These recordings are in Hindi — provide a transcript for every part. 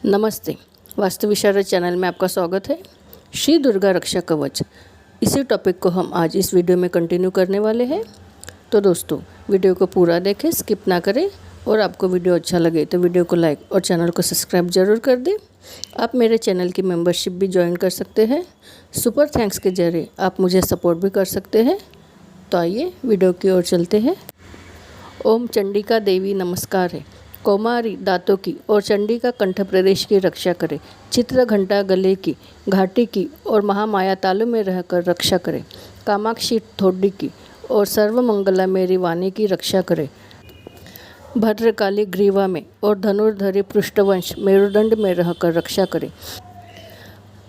नमस्ते। वास्तु विशारद चैनल में आपका स्वागत है। श्री दुर्गा रक्षा कवच, इसी टॉपिक को हम आज इस वीडियो में कंटिन्यू करने वाले हैं। तो दोस्तों, वीडियो को पूरा देखें, स्किप ना करें, और आपको वीडियो अच्छा लगे तो वीडियो को लाइक और चैनल को सब्सक्राइब जरूर कर दें। आप मेरे चैनल की मेंबरशिप भी ज्वाइन कर सकते हैं। सुपर थैंक्स के जरिए आप मुझे सपोर्ट भी कर सकते हैं। तो आइए वीडियो की ओर चलते हैं। ओम चंडिका देवी नमस्कार है। कौमारी दांतों की और चंडी का कंठ प्रदेश की रक्षा करे। चित्र घंटा गले की, घाटी की और महामाया तालु में रहकर रक्षा करे। कामाक्षी थोड़ी की और सर्वमंगला मेरी वाणी की रक्षा करे। भद्रकाली ग्रीवा में और धनुर्धरी पृष्ठवंश मेरुदंड में रहकर रक्षा करे।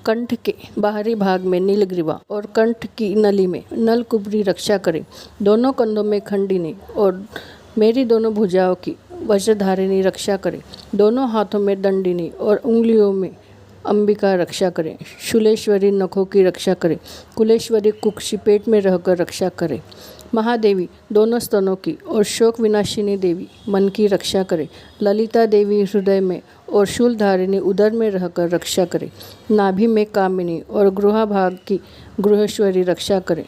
कंठ के बाहरी भाग में नीलग्रीवा और कंठ की नली में नलकुबरी रक्षा करे। दोनों कंधों में खंडिनी और मेरी दोनों भुजाओं की वज्रधारिणी रक्षा करे। दोनों हाथों में दंडिनी और उंगलियों में अंबिका रक्षा करे। शूलेश्वरी नखों की रक्षा करे। कुलेश्वरी कुक्षी पेट में रहकर रक्षा करे। महादेवी दोनों स्तनों की और शोक विनाशिनी देवी मन की रक्षा करे। ललिता देवी हृदय में और शूलधारिणी उदर में रहकर रक्षा करे। नाभि में कामिनी और गृह भाग की गृहेश्वरी रक्षा करे।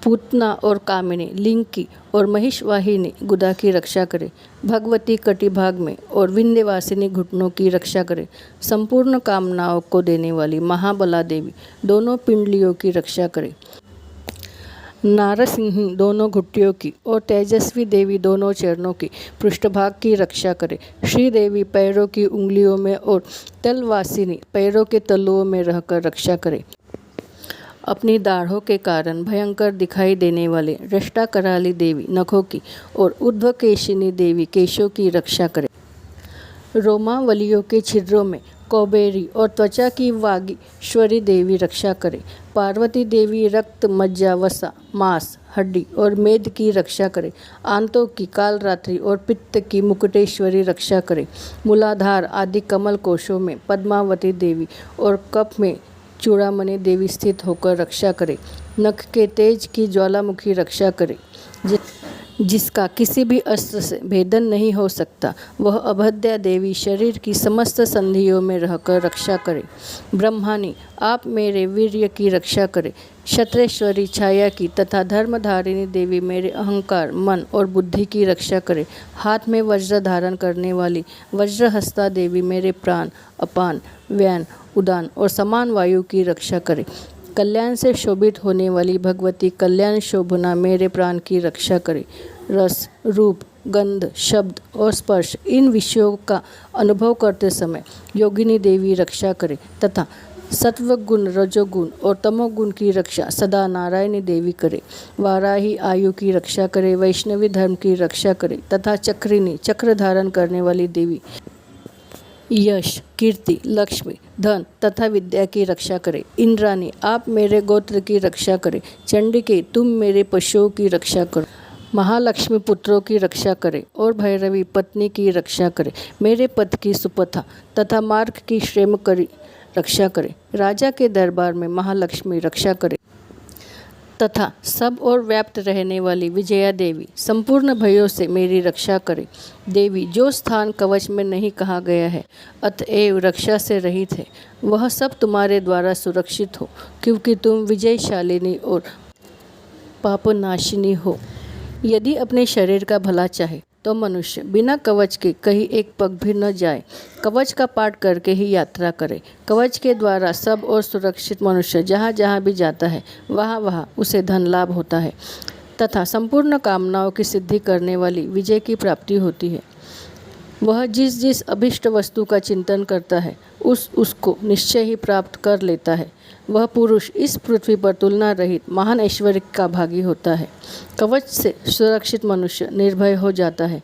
पूतना और कामिनी लिंग की और महिषवाहिनी गुदा की रक्षा करे। भगवती कटी भाग में और विंध्यवासिनी घुटनों की रक्षा करे। संपूर्ण कामनाओं को देने वाली महाबला देवी दोनों पिंडलियों की रक्षा करे। नारसिंही दोनों घुट्टियों की और तेजस्वी देवी दोनों चरणों की पृष्ठभाग की रक्षा करे। श्रीदेवी पैरों की उंगलियों में और तलवासिनी पैरों के तलुओं में रहकर रक्षा करे। अपनी दाढ़ों के कारण भयंकर दिखाई देने वाले रष्टा कराली देवी नखों की और ऊर्ध्वकेशिनी देवी केशों की रक्षा करे। रोमावलियों के छिद्रों में कौबेरी और त्वचा की वागीश्वरी देवी रक्षा करे। पार्वती देवी रक्त, मज्जा, वसा, मांस, हड्डी और मेद की रक्षा करे। आंतों की कालरात्रि और पित्त की मुकुटेश्वरी रक्षा करे। मूलाधार आदि कमल कोशों में पद्मावती देवी और कफ में चूड़ामणि देवी स्थित होकर रक्षा करे। नख के तेज की ज्वालामुखी रक्षा करे। जिसका किसी भी अस्त्र से भेदन नहीं हो सकता, वह अभद्या देवी शरीर की समस्त संधियों में रहकर रक्षा करे। ब्रह्मानी आप मेरे वीर्य की रक्षा करे। क्षत्रेश्वरी छाया की तथा धर्मधारिणी देवी मेरे अहंकार, मन और बुद्धि की रक्षा करे। हाथ में वज्र धारण करने वाली वज्रहस्ता देवी मेरे प्राण, अपान, व्यान, उदान और समान वायु की रक्षा करे। कल्याण से शोभित होने वाली भगवती कल्याण शोभना मेरे प्राण की रक्षा करे। रस, रूप, गंध, शब्द और स्पर्श इन विषयों का अनुभव करते समय योगिनी देवी रक्षा करे तथा सत्वगुण, रजोगुण और तमोगुण की रक्षा सदा नारायणी देवी करे। वाराही आयु की रक्षा करे। वैष्णवी धर्म की रक्षा करे तथा चक्रिनी चक्र धारण करने वाली देवी यश, कीर्ति, लक्ष्मी, धन तथा विद्या की रक्षा करे। इंद्राणी आप मेरे गोत्र की रक्षा करे। चंडिके तुम मेरे पशुओं की रक्षा करो। महालक्ष्मी पुत्रों की रक्षा करे और भैरवी पत्नी की रक्षा करे। मेरे पति की सुपथा तथा मार्ग की श्रेम करी रक्षा करे। राजा के दरबार में महालक्ष्मी रक्षा करे तथा सब और व्याप्त रहने वाली विजया देवी संपूर्ण भयों से मेरी रक्षा करे। देवी जो स्थान कवच में नहीं कहा गया है, अतएव रक्षा से रहित है, वह सब तुम्हारे द्वारा सुरक्षित हो, क्योंकि तुम विजयशालिनी और पापनाशिनी हो। यदि अपने शरीर का भला चाहे तो मनुष्य बिना कवच के कहीं एक पग भी न जाए। कवच का पाठ करके ही यात्रा करे। कवच के द्वारा सब और सुरक्षित मनुष्य जहाँ जहाँ भी जाता है, वहाँ वहाँ उसे धन लाभ होता है तथा संपूर्ण कामनाओं की सिद्धि करने वाली विजय की प्राप्ति होती है। वह जिस जिस अभिष्ट वस्तु का चिंतन करता है, उसको निश्चय ही प्राप्त कर लेता है। वह पुरुष इस पृथ्वी पर तुलना रहित महान ऐश्वर्य का भागी होता है। कवच से सुरक्षित मनुष्य निर्भय हो जाता है।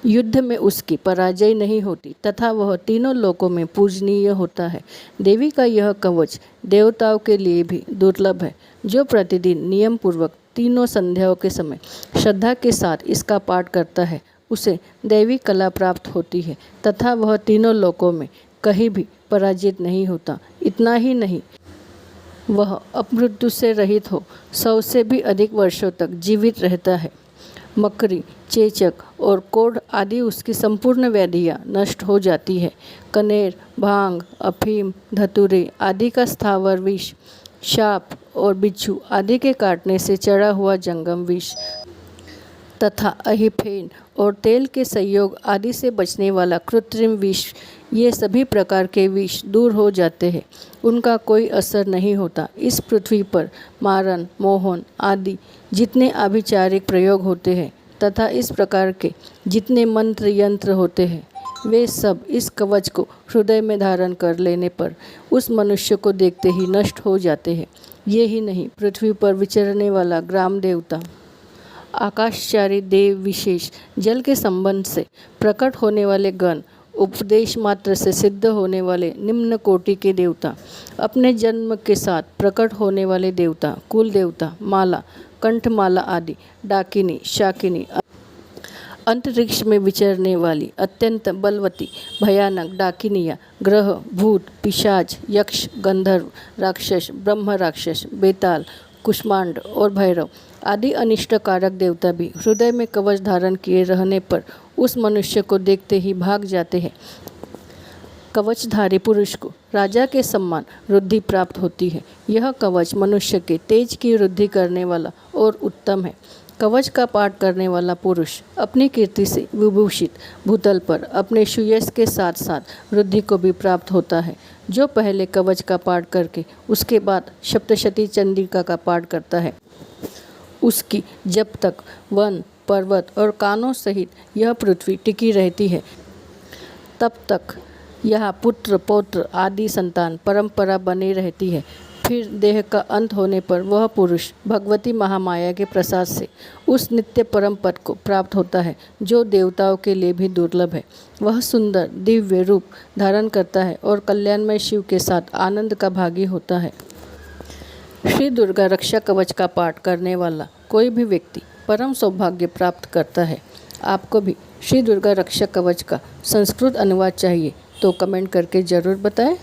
युद्ध में उसकी पराजय नहीं होती तथा वह तीनों लोकों में पूजनीय होता है। देवी का यह कवच देवताओं के लिए भी दुर्लभ है। जो प्रतिदिन नियम पूर्वक तीनों संध्याओं के समय श्रद्धा के साथ इसका पाठ करता है, उसे दैवी कला प्राप्त होती है तथा वह तीनों लोकों में कहीं भी पराजित नहीं होता। इतना ही नहीं, वह अपमृत्यु से रहित हो 100 से भी अधिक वर्षों तक जीवित रहता है। मकड़ी, चेचक और कोढ़ आदि उसकी संपूर्ण व्याधियाँ नष्ट हो जाती है। कनेर, भांग, अफीम, धतूरे आदि का स्थावर विष, सांप और बिच्छू आदि के काटने से चढ़ा हुआ जंगम विष तथा अहिफेन और तेल के संयोग आदि से बचने वाला कृत्रिम विष, ये सभी प्रकार के विष दूर हो जाते हैं, उनका कोई असर नहीं होता। इस पृथ्वी पर मारन, मोहन आदि जितने आभिचारिक प्रयोग होते हैं तथा इस प्रकार के जितने मंत्र यंत्र होते हैं, वे सब इस कवच को हृदय में धारण कर लेने पर उस मनुष्य को देखते ही नष्ट हो जाते हैं। ये ही नहीं, पृथ्वी पर विचरने वाला ग्राम देवता, आकाशचारी देव विशेष, जल के संबंध से प्रकट होने वाले गण, उपदेश मात्र से सिद्ध होने वाले निम्न कोटि के देवता, अपने जन्म के साथ प्रकट होने वाले देवता, कुल देवता, माला, कंठमाला आदि, डाकिनी, शाकिनी, अंतरिक्ष में विचरने वाली अत्यंत बलवती भयानक डाकिनियाँ, ग्रह, भूत, पिशाच, यक्ष, गंधर्व, राक्षस, ब्रह्म राक्षस, बेताल, कुष्मांड और भैरव आदि अनिष्टकारक देवता भी हृदय में कवच धारण किए रहने पर उस मनुष्य को देखते ही भाग जाते हैं। कवचधारी पुरुष को राजा के सम्मान वृद्धि प्राप्त होती है। यह कवच मनुष्य के तेज की वृद्धि करने वाला और उत्तम है। कवच का पाठ करने वाला पुरुष अपनी कीर्ति से विभूषित भूतल पर अपने सुयश के साथ साथ वृद्धि को भी प्राप्त होता है। जो पहले कवच का पाठ करके उसके बाद सप्तशती चंडिका का पाठ करता है, उसकी जब तक वन, पर्वत और कानों सहित यह पृथ्वी टिकी रहती है, तब तक यहाँ पुत्र, पौत्र आदि संतान परंपरा बनी रहती है। फिर देह का अंत होने पर वह पुरुष भगवती महामाया के प्रसाद से उस नित्य परम पद को प्राप्त होता है, जो देवताओं के लिए भी दुर्लभ है। वह सुंदर दिव्य रूप धारण करता है और कल्याणमय शिव के साथ आनंद का भागी होता है। श्री दुर्गा रक्षा कवच का पाठ करने वाला कोई भी व्यक्ति परम सौभाग्य प्राप्त करता है। आपको भी श्री दुर्गा रक्षा कवच का संस्कृत अनुवाद चाहिए तो कमेंट करके ज़रूर बताएं।